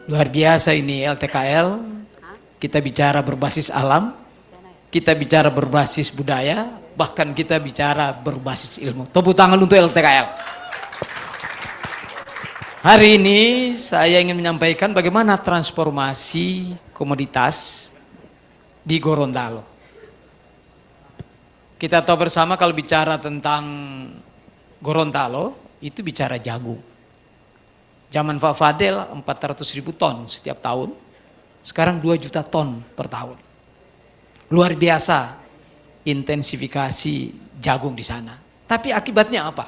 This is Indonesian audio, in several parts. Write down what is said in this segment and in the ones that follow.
Luar biasa ini LTKL, kita bicara berbasis alam, kita bicara berbasis budaya, bahkan kita bicara berbasis ilmu. Tepuk tangan untuk LTKL. Hari ini saya ingin menyampaikan bagaimana transformasi komoditas di Gorontalo. Kita tahu bersama kalau bicara tentang Gorontalo, itu bicara jagung. Zaman Pak Fadel 400.000 ton setiap tahun, sekarang 2 juta ton per tahun. Luar biasa intensifikasi jagung di sana. Tapi akibatnya apa?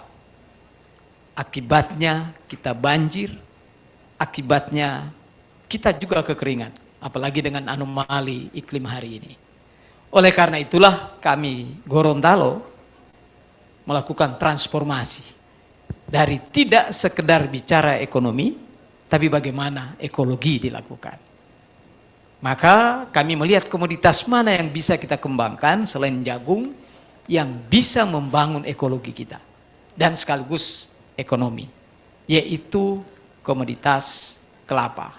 Akibatnya kita banjir, akibatnya kita juga kekeringan, apalagi dengan anomali iklim hari ini. Oleh karena itulah kami Gorontalo melakukan transformasi. Dari tidak sekedar bicara ekonomi, tapi bagaimana ekologi dilakukan. Maka kami melihat komoditas mana yang bisa kita kembangkan selain jagung, yang bisa membangun ekologi kita. Dan sekaligus ekonomi, yaitu komoditas kelapa.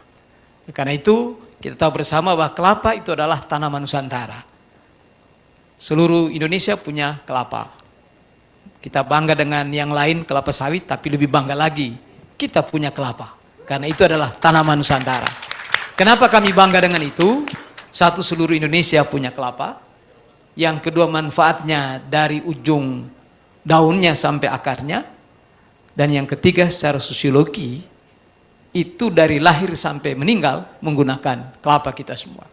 Karena itu kita tahu bersama bahwa kelapa itu adalah tanaman Nusantara. Seluruh Indonesia punya kelapa. Kita bangga dengan yang lain kelapa sawit, tapi lebih bangga lagi kita punya kelapa. Karena itu adalah tanaman Nusantara. Kenapa kami bangga dengan itu? Satu, seluruh Indonesia punya kelapa. Yang kedua, manfaatnya dari ujung daunnya sampai akarnya. Dan yang ketiga, secara sosiologi, itu dari lahir sampai meninggal menggunakan kelapa kita semua.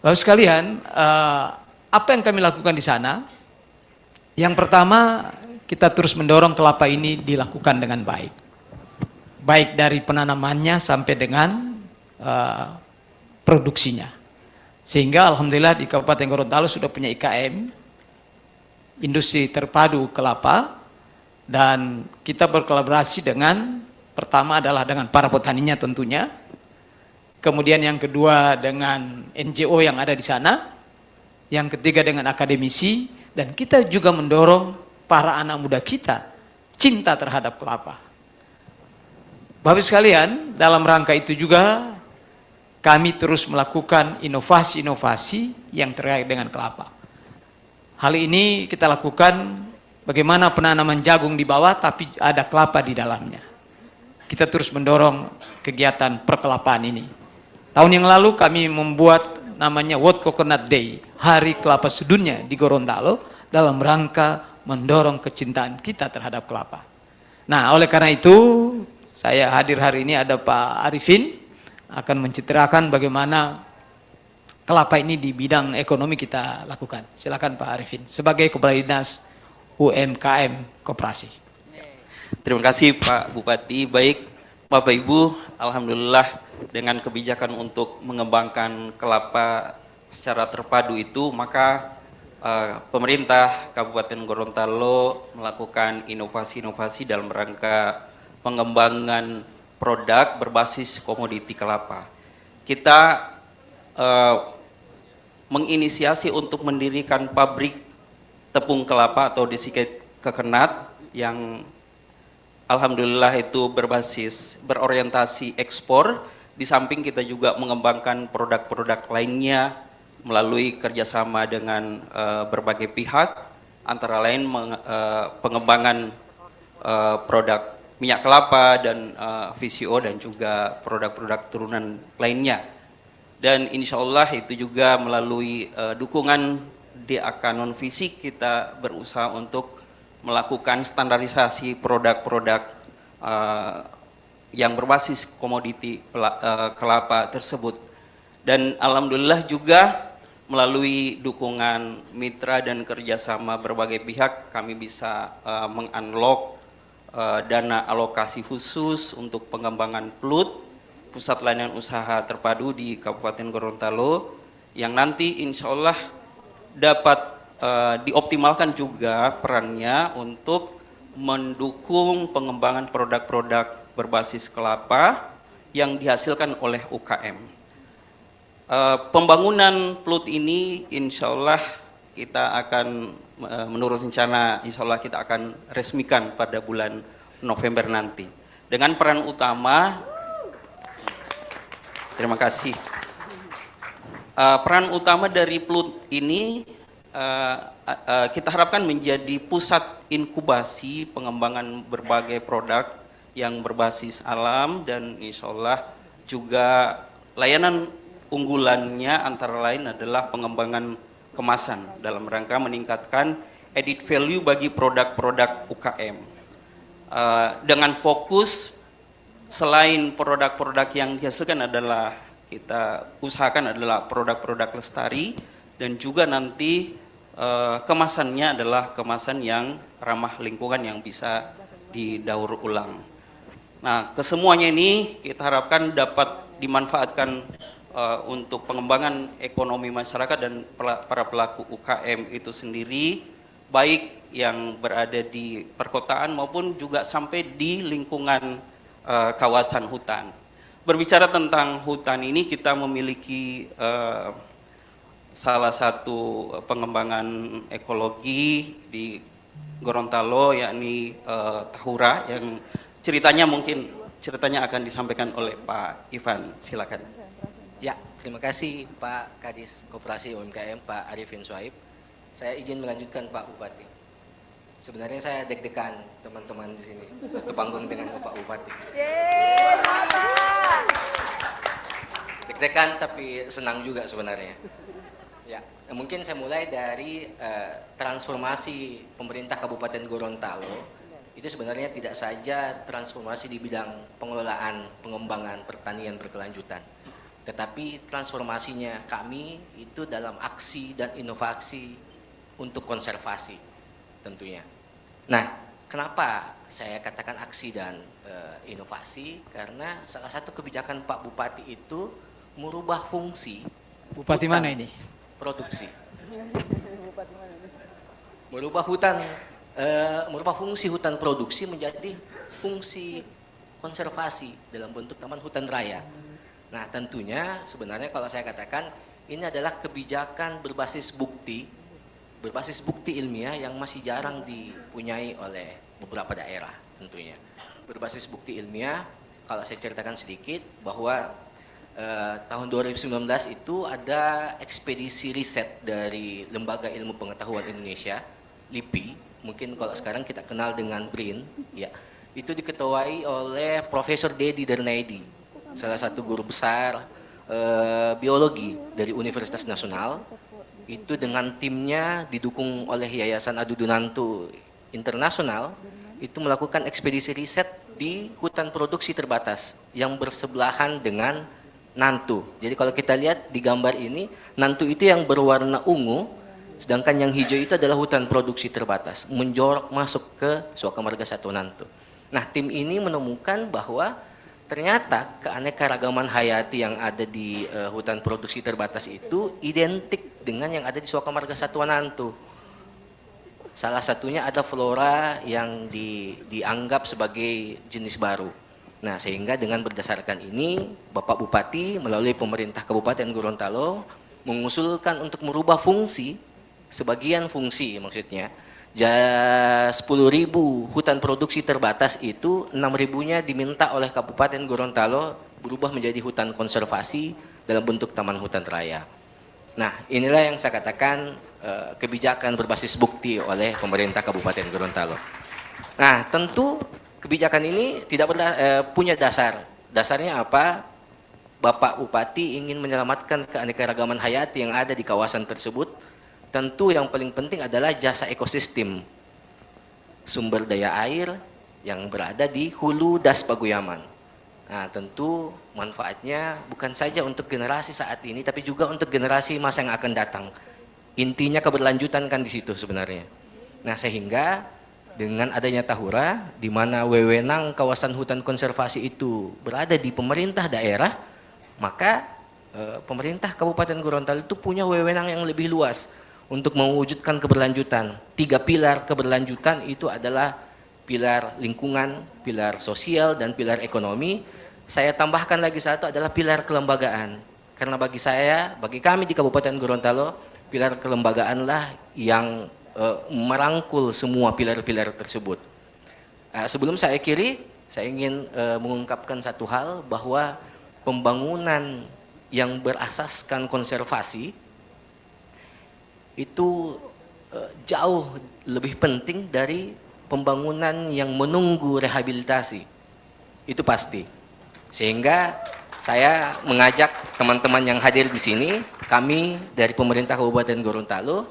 Bapak sekalian, apa yang kami lakukan di sana? Yang pertama, kita terus mendorong kelapa ini dilakukan dengan baik. Baik dari penanamannya sampai dengan produksinya. Sehingga alhamdulillah di Kabupaten Gorontalo sudah punya IKM, industri terpadu kelapa, dan kita berkolaborasi dengan, pertama adalah dengan para petaninya tentunya, kemudian yang kedua dengan NGO yang ada di sana, yang ketiga dengan akademisi, dan kita juga mendorong para anak muda kita cinta terhadap kelapa. Bapak sekalian, dalam rangka itu juga kami terus melakukan inovasi-inovasi yang terkait dengan kelapa. Hal ini kita lakukan bagaimana penanaman jagung di bawah tapi ada kelapa di dalamnya. Kita terus mendorong kegiatan perkelapaan ini. Tahun yang lalu kami membuat namanya World Coconut Day, Hari Kelapa Sedunia di Gorontalo, dalam rangka mendorong kecintaan kita terhadap kelapa. Nah, oleh karena itu saya hadir hari ini, ada Pak Arifin akan menceritakan bagaimana kelapa ini di bidang ekonomi kita lakukan. Silakan Pak Arifin sebagai Kepala Dinas UMKM Koperasi. Terima kasih Pak Bupati. Baik Bapak Ibu, alhamdulillah dengan kebijakan untuk mengembangkan kelapa secara terpadu itu, maka pemerintah Kabupaten Gorontalo melakukan inovasi-inovasi dalam rangka pengembangan produk berbasis komoditi kelapa. Kita menginisiasi untuk mendirikan pabrik tepung kelapa atau desiket kekenat yang alhamdulillah itu berorientasi ekspor. Di samping kita juga mengembangkan produk-produk lainnya melalui kerjasama dengan berbagai pihak, antara lain pengembangan produk minyak kelapa dan VCO dan juga produk-produk turunan lainnya. Dan insya Allah itu juga melalui dukungan DAK non fisik kita berusaha untuk melakukan standarisasi produk-produk yang berbasis komoditi kelapa tersebut. Dan alhamdulillah juga melalui dukungan mitra dan kerjasama berbagai pihak kami bisa mengunlock dana alokasi khusus untuk pengembangan PLUT, Pusat Layanan Usaha Terpadu di Kabupaten Gorontalo, yang nanti insya Allah dapat dioptimalkan juga perannya untuk mendukung pengembangan produk-produk berbasis kelapa yang dihasilkan oleh UKM. Pembangunan PLUT ini insya Allah kita akan menurut rencana insya Allah kita akan resmikan pada bulan November nanti. Dengan peran utama, terima kasih. Peran utama dari PLUT ini kita harapkan menjadi pusat inkubasi pengembangan berbagai produk yang berbasis alam, dan insya Allah juga layanan unggulannya antara lain adalah pengembangan kemasan dalam rangka meningkatkan added value bagi produk-produk UKM. Dengan fokus selain produk-produk yang dihasilkan adalah kita usahakan adalah produk-produk lestari, dan juga nanti kemasannya adalah kemasan yang ramah lingkungan yang bisa didaur ulang. Nah, kesemuanya ini kita harapkan dapat dimanfaatkan untuk pengembangan ekonomi masyarakat dan para pelaku UKM itu sendiri, baik yang berada di perkotaan maupun juga sampai di lingkungan kawasan hutan. Berbicara tentang hutan ini, kita memiliki salah satu pengembangan ekologi di Gorontalo, yakni Tahura, yang ceritanya akan disampaikan oleh Pak Ivan. Silakan. Ya, terima kasih Pak Kadis Koperasi UMKM, Pak Arifin Suhaib. Saya izin melanjutkan Pak Bupati. Sebenarnya saya deg-degan teman-teman di sini, satu panggung dengan Pak Bupati. Deg-degan tapi senang juga sebenarnya. Ya, mungkin saya mulai dari transformasi pemerintah Kabupaten Gorontalo. Itu sebenarnya tidak saja transformasi di bidang pengelolaan, pengembangan pertanian berkelanjutan, tetapi transformasinya kami itu dalam aksi dan inovasi untuk konservasi tentunya. Nah, kenapa saya katakan aksi dan inovasi? Karena salah satu kebijakan Pak Bupati itu merubah fungsi Bupati hutan mana ini? produksi. Merubah fungsi hutan produksi menjadi fungsi konservasi dalam bentuk taman hutan raya. Nah, tentunya sebenarnya kalau saya katakan ini adalah kebijakan berbasis bukti ilmiah yang masih jarang dipunyai oleh beberapa daerah tentunya. Berbasis bukti ilmiah, kalau saya ceritakan sedikit bahwa tahun 2019 itu ada ekspedisi riset dari Lembaga Ilmu Pengetahuan Indonesia, LIPI, mungkin kalau sekarang kita kenal dengan BRIN, ya. Itu diketuai oleh Profesor Dedi Darnaidi, salah satu guru besar biologi dari Universitas Nasional. Itu dengan timnya didukung oleh Yayasan Adudunanto Internasional, itu melakukan ekspedisi riset di hutan produksi terbatas yang bersebelahan dengan Nantu. Jadi kalau kita lihat di gambar ini, Nantu itu yang berwarna ungu, sedangkan yang hijau itu adalah hutan produksi terbatas, menjorok masuk ke Suaka Marga Satwa Nantu. Nah, tim ini menemukan bahwa ternyata keanekaragaman hayati yang ada di hutan produksi terbatas itu identik dengan yang ada di Suaka Marga Satwa Nantu. Salah satunya ada flora yang dianggap sebagai jenis baru. Nah, sehingga dengan berdasarkan ini, Bapak Bupati melalui pemerintah Kabupaten Gorontalo mengusulkan untuk merubah fungsi, sebagian fungsi maksudnya, 10.000 hutan produksi terbatas itu 6.000-nya diminta oleh Kabupaten Gorontalo berubah menjadi hutan konservasi dalam bentuk taman hutan raya. Nah, inilah yang saya katakan kebijakan berbasis bukti oleh pemerintah Kabupaten Gorontalo. Nah, tentu kebijakan ini tidak punya dasar. Dasarnya apa? Bapak Bupati ingin menyelamatkan keanekaragaman hayati yang ada di kawasan tersebut. Tentu yang paling penting adalah jasa ekosistem, sumber daya air yang berada di hulu Das Paguyaman. Nah, tentu manfaatnya bukan saja untuk generasi saat ini, tapi juga untuk generasi masa yang akan datang. Intinya keberlanjutan kan di situ sebenarnya. Nah, sehingga dengan adanya Tahura, di mana wewenang kawasan hutan konservasi itu berada di pemerintah daerah, maka pemerintah Kabupaten Gorontalo itu punya wewenang yang lebih luas untuk mewujudkan keberlanjutan. 3 pilar keberlanjutan itu adalah pilar lingkungan, pilar sosial, dan pilar ekonomi. Saya tambahkan lagi satu adalah pilar kelembagaan. Karena bagi kami di Kabupaten Gorontalo, pilar kelembagaanlah yang merangkul semua pilar-pilar tersebut. Sebelum saya akhiri, saya ingin mengungkapkan satu hal, bahwa pembangunan yang berasaskan konservasi itu jauh lebih penting dari pembangunan yang menunggu rehabilitasi. Itu pasti. Sehingga saya mengajak teman-teman yang hadir di sini, kami dari pemerintah Kabupaten Gorontalo,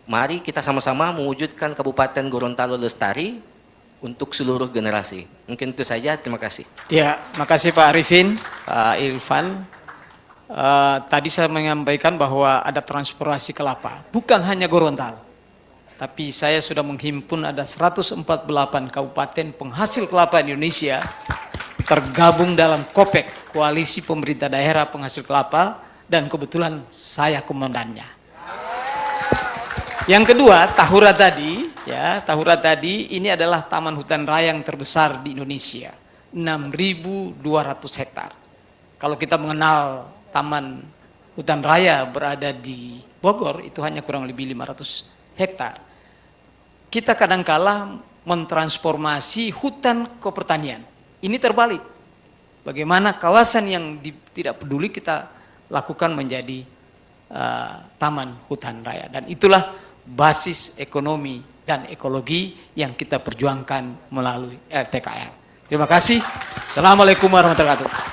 mari kita sama-sama mewujudkan Kabupaten Gorontalo lestari untuk seluruh generasi. Mungkin itu saja, terima kasih. Ya, makasih Pak Arifin, Pak Irfan. Tadi saya menyampaikan bahwa ada transportasi kelapa, bukan hanya Gorontalo, tapi saya sudah menghimpun ada 148 kabupaten penghasil kelapa Indonesia tergabung dalam KOPEK, Koalisi Pemerintah Daerah Penghasil Kelapa, dan kebetulan saya komandannya. Yang kedua, Tahura tadi, ya, Tahura tadi ini adalah taman hutan raya yang terbesar di Indonesia, 6.200 hektar. Kalau kita mengenal taman hutan raya berada di Bogor, itu hanya kurang lebih 500 hektar. Kita kadangkala mentransformasi hutan ke pertanian. Ini terbalik. Bagaimana kawasan yang tidak peduli kita lakukan menjadi taman hutan raya. Dan itulah basis ekonomi dan ekologi yang kita perjuangkan melalui RTKL. Terima kasih. Assalamualaikum warahmatullahi wabarakatuh.